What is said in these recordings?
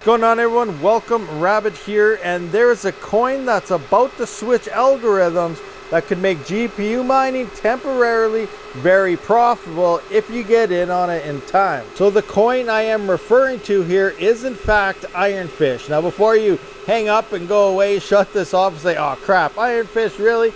What's going on, everyone? Welcome, Rabid here, and there is a coin that's about to switch algorithms that could make GPU mining temporarily very profitable if you get in on it in time. So the coin I am referring to here is in fact Ironfish. Now before you hang up and go away, shut this off and say, oh crap, Ironfish, really?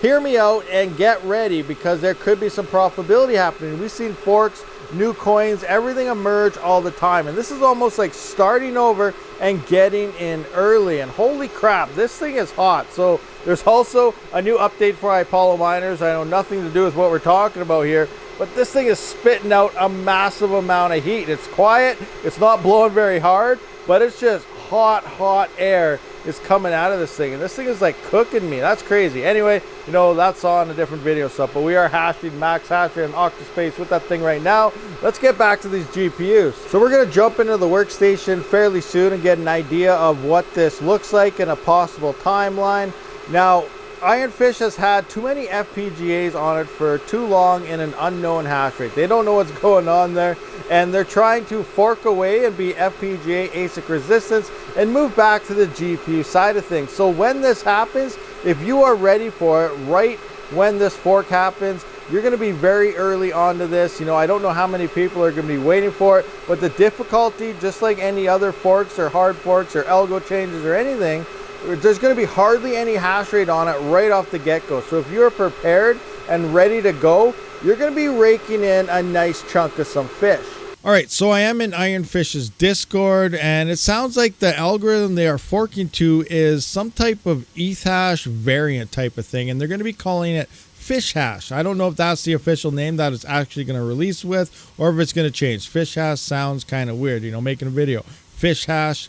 Hear me out and get ready, because there could be some profitability happening. We've seen forks, new coins, everything emerge all the time, and this is almost like starting over and getting in early. And holy crap, this thing is hot. So there's also a new update for Apollo miners. I know nothing to do with what we're talking about here, but this thing is spitting out a massive amount of heat. It's quiet, it's not blowing very hard, but it's just hot air is coming out of this thing, and this thing is like cooking me. That's crazy. Anyway, you know, that's on a different video stuff, but we are hashing, max hashing, and Octa.Space with that thing right now. Let's get back to these GPUs. So we're gonna jump into the workstation fairly soon and get an idea of what this looks like and a possible timeline. Now, Ironfish has had too many FPGAs on it for too long in an unknown hash rate. They don't know what's going on there, and they're trying to fork away and be FPGA ASIC resistance and move back to the GPU side of things. So when this happens, if you are ready for it, right when this fork happens, you're going to be very early onto this. You know, I don't know how many people are going to be waiting for it, but the difficulty, just like any other forks or hard forks or algo changes or anything, there's going to be hardly any hash rate on it right off the get-go. So if you're prepared and ready to go, you're going to be raking in a nice chunk of some fish. All right, so I am in Ironfish's Discord, and it sounds like the algorithm they are forking to is some type of ETH hash variant type of thing, and they're going to be calling it Fish Hash. I don't know if that's the official name that it's actually going to release with, or if it's going to change. Fish Hash sounds kind of weird, you know, making a video. Fish hash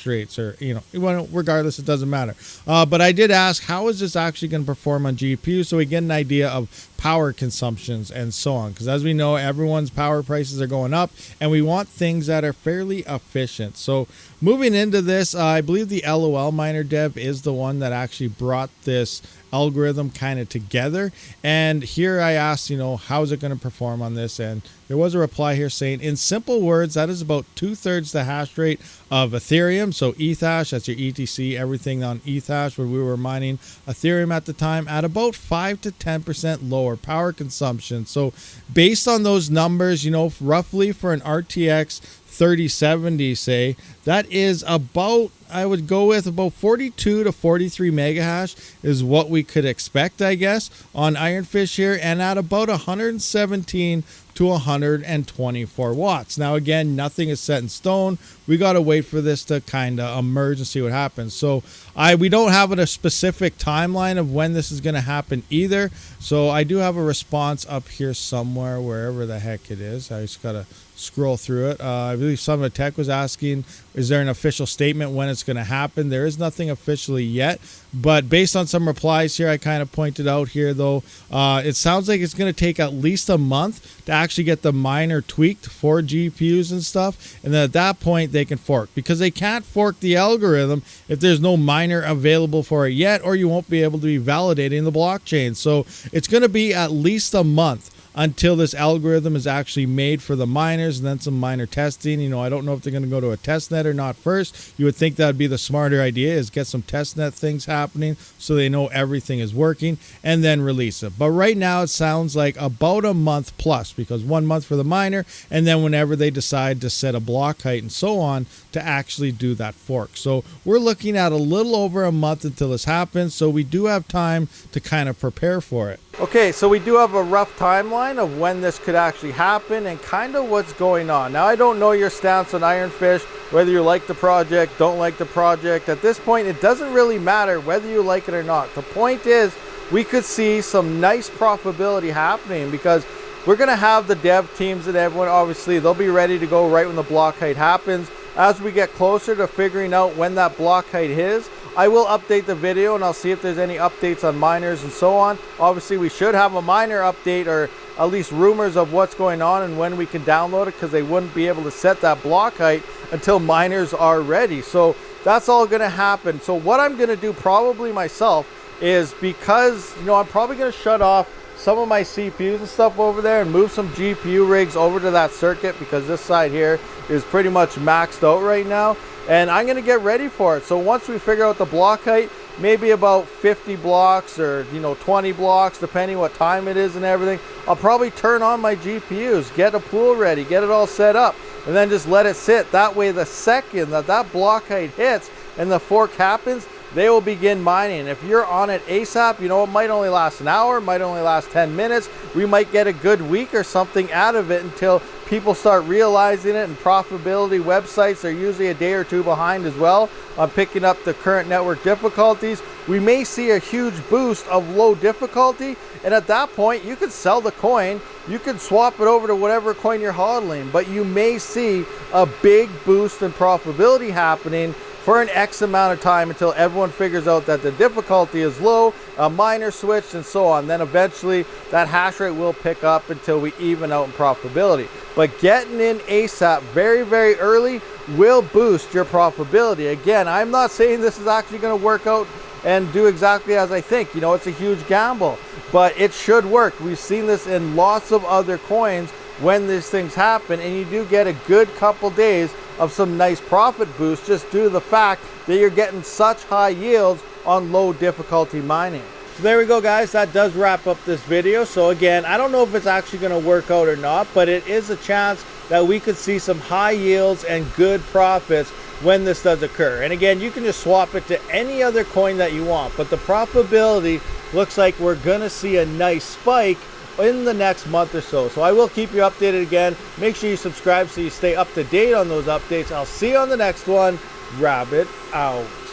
rates, or, you know, regardless, it doesn't matter. But I did ask, how is this actually going to perform on GPU, so we get an idea of power consumptions and so on, because as we know, everyone's power prices are going up and we want things that are fairly efficient. So moving into this, I believe the LOL miner dev is the one that actually brought this algorithm kind of together, and here I asked, you know, how is it going to perform on this, and there was a reply here saying, in simple words, that is about 2/3 the hash rate of Ethereum. So ETH hash, that's your ETC, everything on ETH hash, where we were mining Ethereum at the time, at about 5 to 10% lower power consumption. So based on those numbers, you know, roughly for an RTX 3070, say, that is about, I would go with about 42 to 43 mega hash is what we could expect, I guess, on Ironfish here, and at about 117 to 124 watts. Now again, nothing is set in stone. We got to wait for this to kind of emerge and see what happens. So we don't have a specific timeline of when this is going to happen either. So I do have a response up here somewhere, wherever the heck it is. I just got to scroll through it. I believe Summit Tech was asking, is there an official statement when it's going to happen? There is nothing officially yet, but based on some replies here, I kind of pointed out here, though, it sounds like it's going to take at least a month to actually get the miner tweaked for GPUs and stuff, and then at that point they can fork, because they can't fork the algorithm if there's no miner available for it yet, or you won't be able to be validating the blockchain. So it's going to be at least a month until this algorithm is actually made for the miners, and then some miner testing. You know, I don't know if they're going to go to a testnet or not first. You would think that would be the smarter idea, is get some testnet things happening so they know everything is working, and then release it. But right now it sounds like about a month plus, because 1 month for the miner, and then whenever they decide to set a block height and so on to actually do that fork. So we're looking at a little over a month until this happens, so we do have time to kind of prepare for it. Okay, so we do have a rough timeline of when this could actually happen and kind of what's going on. Now, I don't know your stance on Ironfish, whether you like the project, don't like the project. At this point, it doesn't really matter whether you like it or not. The point is, we could see some nice profitability happening, because we're going to have the dev teams and everyone, obviously, they'll be ready to go right when the block height happens. As we get closer to figuring out when that block height is, I will update the video, and I'll see if there's any updates on miners and so on. Obviously, we should have a miner update, or at least rumors of what's going on and when we can download it, because they wouldn't be able to set that block height until miners are ready. So that's all going to happen. So what I'm going to do probably myself is, because, you know, I'm probably going to shut off some of my CPUs and stuff over there and move some GPU rigs over to that circuit, because this side here is pretty much maxed out right now. And I'm gonna get ready for it. So once we figure out the block height, maybe about 50 blocks or 20 blocks, depending what time it is and everything, I'll probably turn on my GPUs, get a pool ready, get it all set up, and then just let it sit. That way the second that block height hits and the fork happens, they will begin mining. If you're on it ASAP, it might only last an hour, might only last 10 minutes. We might get a good week or something out of it until people start realizing it, and profitability websites are usually a day or two behind as well on picking up the current network difficulties. We may see a huge boost of low difficulty, and at that point you could sell the coin, you could swap it over to whatever coin you're hodling, but you may see a big boost in profitability happening for an X amount of time until everyone figures out that the difficulty is low, a miner switched, and so on. Then eventually that hash rate will pick up until we even out in profitability. But getting in ASAP very, very early will boost your profitability. Again, I'm not saying this is actually going to work out and do exactly as I think. It's a huge gamble, but it should work. We've seen this in lots of other coins when these things happen, and you do get a good couple days of some nice profit boost just due to the fact that you're getting such high yields on low difficulty mining. So there we go, guys. That does wrap up this video. So again, I don't know if it's actually going to work out or not, but it is a chance that we could see some high yields and good profits when this does occur. And again, you can just swap it to any other coin that you want, but the profitability looks like we're going to see a nice spike in the next month or so. So I will keep you updated again. Make sure you subscribe so you stay up to date on those updates. I'll see you on the next one. Rabid out.